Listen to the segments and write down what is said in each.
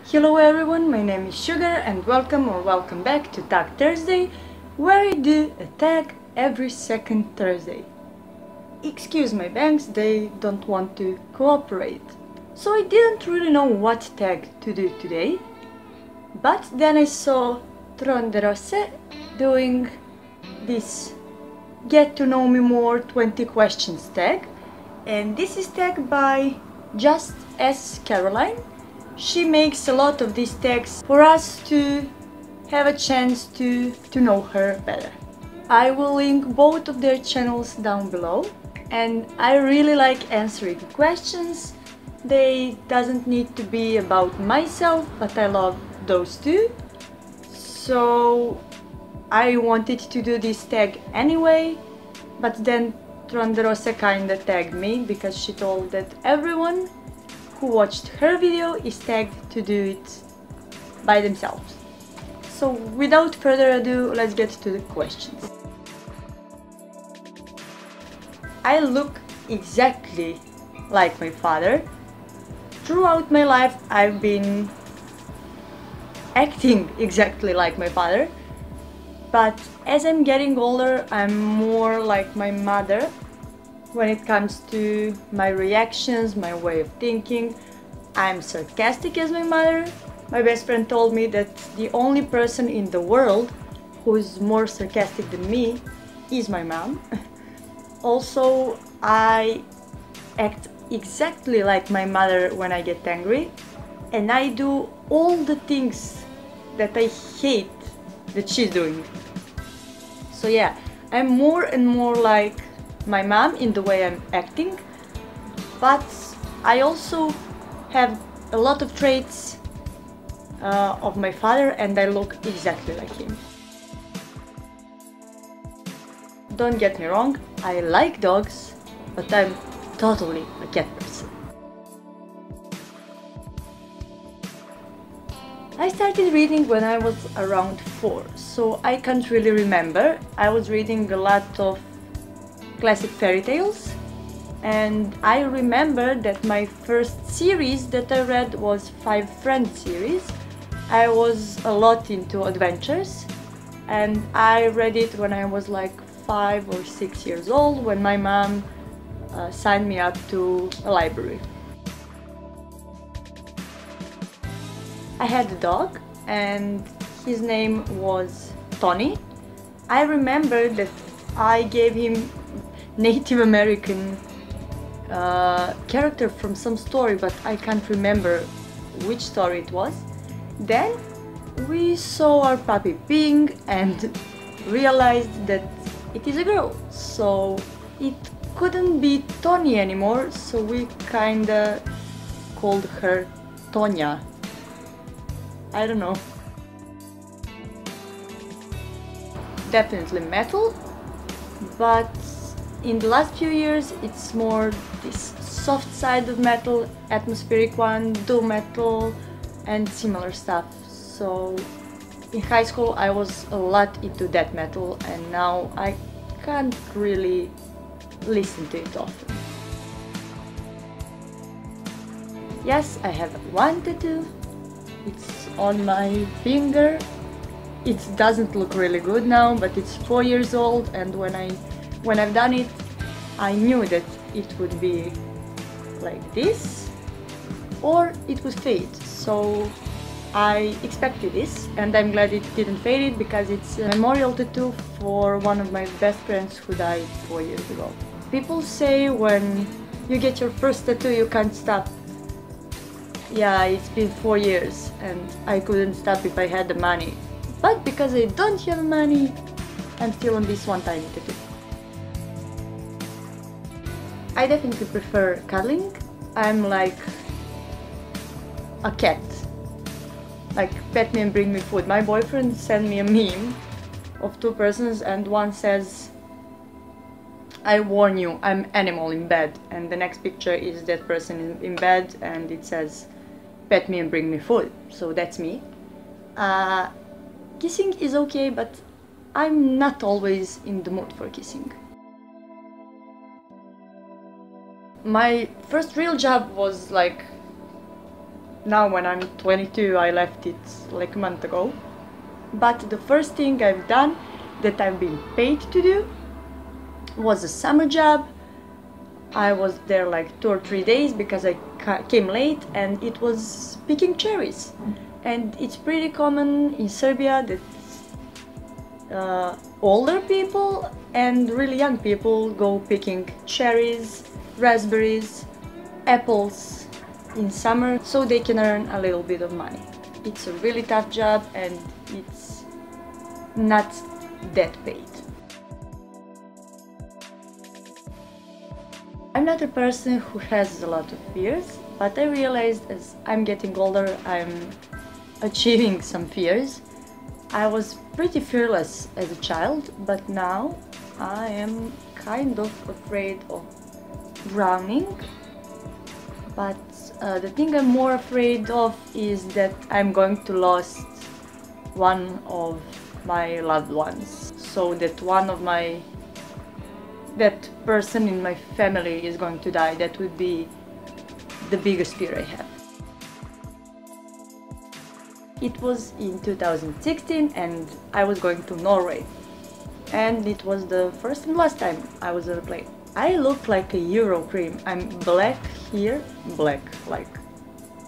Hello everyone, my name is Sugar and welcome back to Tag Thursday, where I do a tag every second Thursday. Excuse my banks, they don't want to cooperate. So I didn't really know what tag to do today, but then I saw Tronderose doing this Get to Know Me More 20 Questions tag, and this is tagged by Just S.Caroline. She makes a lot of these tags for us to have a chance to know her better. I will link both of their channels down below, and I really like answering questions. They doesn't need to be about myself, but I love those too. So I wanted to do this tag anyway, but then Tronderose kinda tagged me because she told that everyone who watched her video is tagged to do it by themselves. So without further ado, let's get to the questions. I look exactly like my father. Throughout my life I've been acting exactly like my father, but as I'm getting older I'm more like my mother when it comes to my reactions, my way of thinking. I'm sarcastic as my mother. My best friend told me that the only person in the world who's more sarcastic than me is my mom. Also, I act exactly like my mother when I get angry, and I do all the things that I hate that she's doing. So yeah, I'm more and more like my mom in the way I'm acting, but I also have a lot of traits of my father, and I look exactly like him. Don't get me wrong, I like dogs, but I'm totally a cat person. I started reading when I was around 4, so I can't really remember. I was reading a lot of classic fairy tales, and I remember that my first series that I read was Five Friends series. I was a lot into adventures, and I read it when I was like 5 or 6 years old, when my mom signed me up to a library. I had a dog and his name was Tony. I remember that I gave him Native American character from some story, but I can't remember which story it was. Then we saw our puppy Ping and realized that it is a girl, so it couldn't be Tony anymore, so we kinda called her Tonya. I don't know. Definitely metal, but in the last few years it's more this soft side of metal, atmospheric one, doom metal and similar stuff. So in high school I was a lot into death metal, and now I can't really listen to it often. Yes, I have one tattoo. It's on my finger. It doesn't look really good now, but it's 4 years old, and when I've done it, I knew that it would be like this or it would fade. So I expected this, and I'm glad it didn't fade it, because it's a memorial tattoo for one of my best friends who died 4 years ago. People say when you get your first tattoo you can't stop. Yeah, it's been 4 years and I couldn't stop if I had the money. But because I don't have money, I'm still on this one tiny tattoo. I definitely prefer cuddling. I'm like a cat. Like, pet me and bring me food. My boyfriend sent me a meme of two persons, and one says, "I warn you, I'm animal in bed," and the next picture is that person in bed and it says, "Pet me and bring me food." So that's me. Kissing is okay, but I'm not always in the mood for kissing. My first real job was like now when I'm 22, I left it like a month ago. But the first thing I've done that I've been paid to do was a summer job. I was there like 2 or 3 days because I came late, and it was picking cherries. And it's pretty common in Serbia that older people and really young people go picking cherries, raspberries, apples in summer so they can earn a little bit of money. It's a really tough job and it's not that paid. I'm not a person who has a lot of fears, but I realized as I'm getting older, I'm achieving some fears. I was pretty fearless as a child, but now I am kind of afraid of drowning. But the thing I'm more afraid of is that I'm going to lose one of my loved ones. So that that person in my family is going to die. That would be the biggest fear I have. It was in 2016 and I was going to Norway. And it was the first and last time I was on a plane. I look like a Euro cream. I'm black here, black like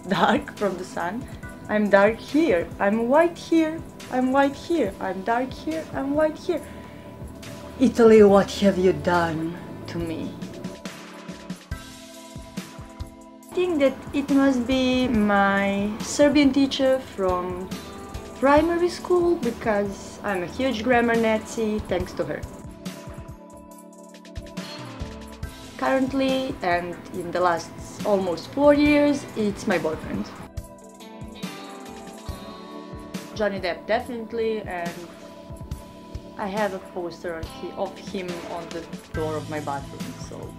dark from the sun. I'm dark here, I'm white here, I'm white here, I'm dark here, I'm white here. Italy, what have you done to me? I think that it must be my Serbian teacher from primary school, because I'm a huge grammar Nazi thanks to her. Currently, and in the last almost 4 years, it's my boyfriend. Johnny Depp definitely, and I have a poster of him on the door of my bathroom, so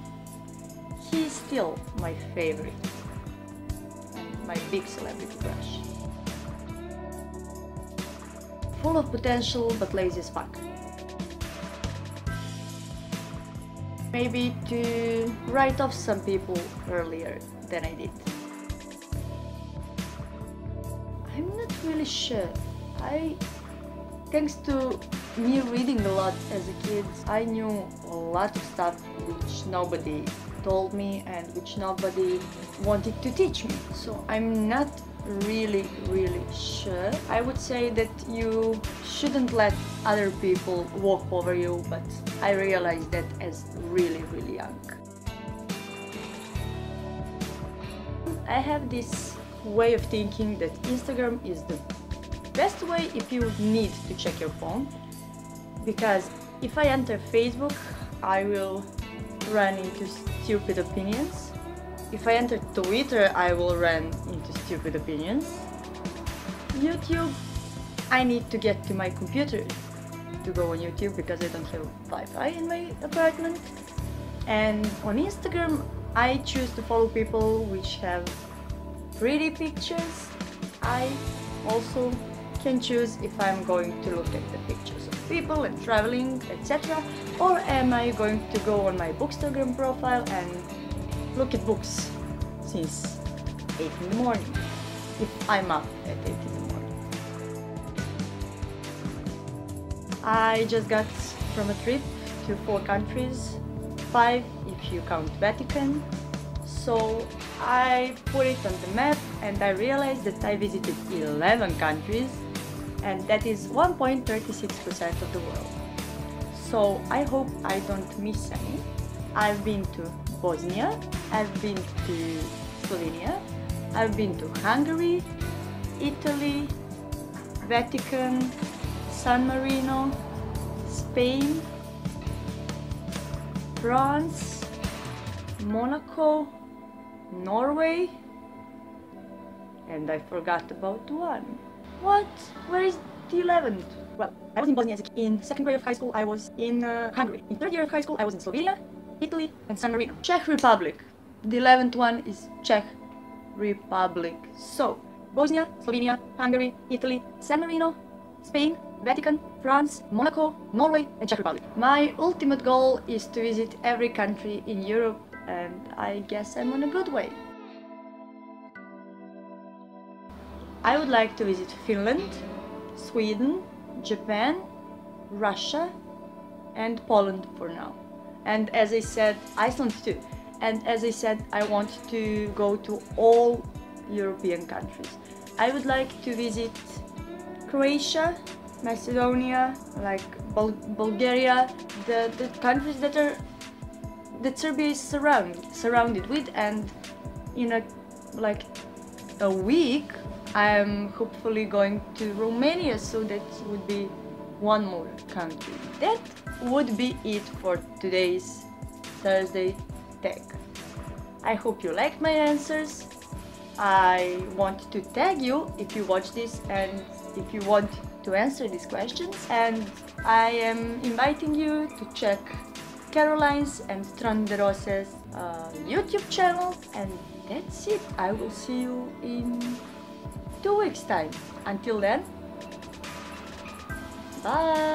he's still my favorite, my big celebrity crush. Full of potential but lazy as fuck. Maybe to write off some people earlier than I did. I'm not really sure. Thanks to me reading a lot as a kid, I knew a lot of stuff which nobody told me and which nobody wanted to teach me. So I'm not really sure. I would say that you shouldn't let other people walk over you, but I realized that as really young. I have this way of thinking that Instagram is the best way if you need to check your phone, because if I enter Facebook, I will run into stupid opinions. If I enter Twitter, I will run into stupid opinions. YouTube, I need to get to my computer to go on YouTube because I don't have Wi-Fi in my apartment. And on Instagram, I choose to follow people which have pretty pictures. I also can choose if I'm going to look at the pictures of people and traveling, etc. Or am I going to go on my Bookstagram profile and look at books since 8 in the morning, if I'm up at 8 in the morning. I just got from a trip to 4 countries, 5 if you count Vatican. So I put it on the map and I realized that I visited 11 countries, and that is 1.36% of the world. So I hope I don't miss any. I've been to Bosnia, I've been to Slovenia, I've been to Hungary, Italy, Vatican, San Marino, Spain, France, Monaco, Norway, and I forgot about one. What? Where is the 11th? Well, I was in Bosnia as a kid. In 2nd grade of high school, I was in Hungary. In 3rd year of high school, I was in Slovenia, Italy, and San Marino. Czech Republic. The 11th one is Czech Republic. So, Bosnia, Slovenia, Hungary, Italy, San Marino, Spain, Vatican, France, Monaco, Norway, and Czech Republic. My ultimate goal is to visit every country in Europe, and I guess I'm on a good way. I would like to visit Finland, Sweden, Japan, Russia, and Poland for now. And as I said, Iceland too. And as I said, I want to go to all European countries. I would like to visit Croatia, Macedonia, like Bulgaria, the countries that Serbia is surrounded with, and in a week I'm hopefully going to Romania, so that would be one more country. That would be it for today's Thursday tag. I hope you liked my answers. I want to tag you if you watch this and if you want to answer these questions, and I am inviting you to check Caroline's and Tronderose's YouTube channel, and that's it. I will see you in 2 weeks time. Until then, bye!